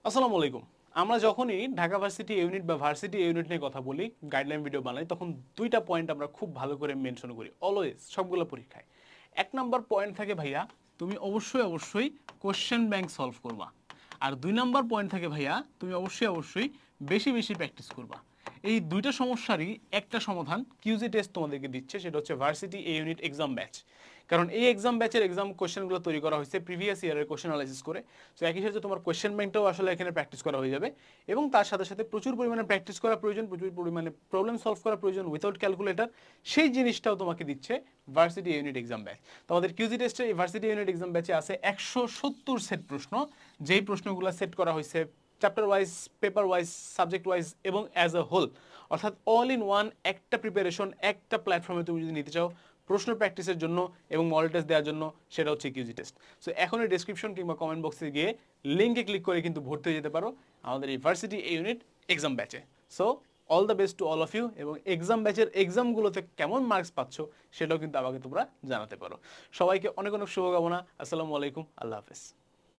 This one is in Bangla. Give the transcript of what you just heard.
আসসালামু আলাইকুম। আমরা যখনই ঢাকা ভার্সিটি ইউনিট বা ভার্সিটি ইউনিট নিয়ে কথা বলি, গাইডলাইন ভিডিও বানাই, তখন দুইটা পয়েন্ট আমরা খুব ভালো করে মেনশন করি অলওয়েজ সবগুলো পরীক্ষায়। এক নাম্বার পয়েন্ট থাকে ভাইয়া, তুমি অবশ্যই কোশ্চেন ব্যাংক সলভ করবা। আর দুই নাম্বার পয়েন্ট থাকে ভাইয়া, তুমি অবশ্যই বেশি প্র্যাকটিস করবা। এই দুইটা সমস্যারই একটা সমাধান কিউজি টেস্ট তোমাদেরকে দিচ্ছে, সেটা হচ্ছে ভার্সিটি এ ইউনিট এক্সাম ব্যাচ। কারণ এই এক্সাম ব্যাচের এক্সাম কোশ্চেনগুলো তৈরি করা হয়েছে প্রিভিয়াস ইয়ারের কোশ্চেন অ্যানালাইসিস করে। তো একই সাথে তোমার কোশ্চেন ব্যাংকটাও আসলে এখানে প্র্যাকটিস করা হয়ে যাবে, এবং তার সাথে সাথে প্রচুর পরিমাণে প্র্যাকটিস করা প্রয়োজন, প্রচুর পরিমাণে প্রবলেম সলভ করা প্রয়োজন উইথাউট ক্যালকুলেটর। সেই জিনিসটাও তোমাকে দিচ্ছে ভার্সিটি ইউনিট এক্সাম ব্যাচ। তোমাদের কিউজি টেস্টে এই ভার্সিটি ইউনিট এক্সাম ব্যাচে আছে 170 সেট প্রশ্ন, যেই প্রশ্নগুলো সেট করা হয়েছে chapter wise, paper wise, subject wise এবং অ্যাজ আ হোল, অর্থাৎ অল ইন ওয়ান একটা প্রিপারেশন একটা প্ল্যাটফর্মে তুমি যদি নিতে চাও প্রশ্ন প্র্যাকটিসের জন্য এবং মডেল টেস্ট দেওয়ার জন্য, সেটা হচ্ছে কিউজি টেস্ট। সো এখন এই ডেসক্রিপশন কিংবা কমেন্ট বক্সে গিয়ে লিঙ্কে ক্লিক করে কিন্তু ভর্তি হয়ে যেতে পারো আমাদের এই ভার্সিটি ইউনিট এক্সাম ব্যাচে। So all the best to all of you, এবং এক্সাম ব্যাচের এক্সামগুলোতে কেমন মার্কস পাচ্ছ সেটাও কিন্তু আমাকে তোমরা জানাতে পারো। সবাইকে অনেক অনেক শুভকামনা। আসসালামু আলাইকুম, আল্লাহ হাফেজ।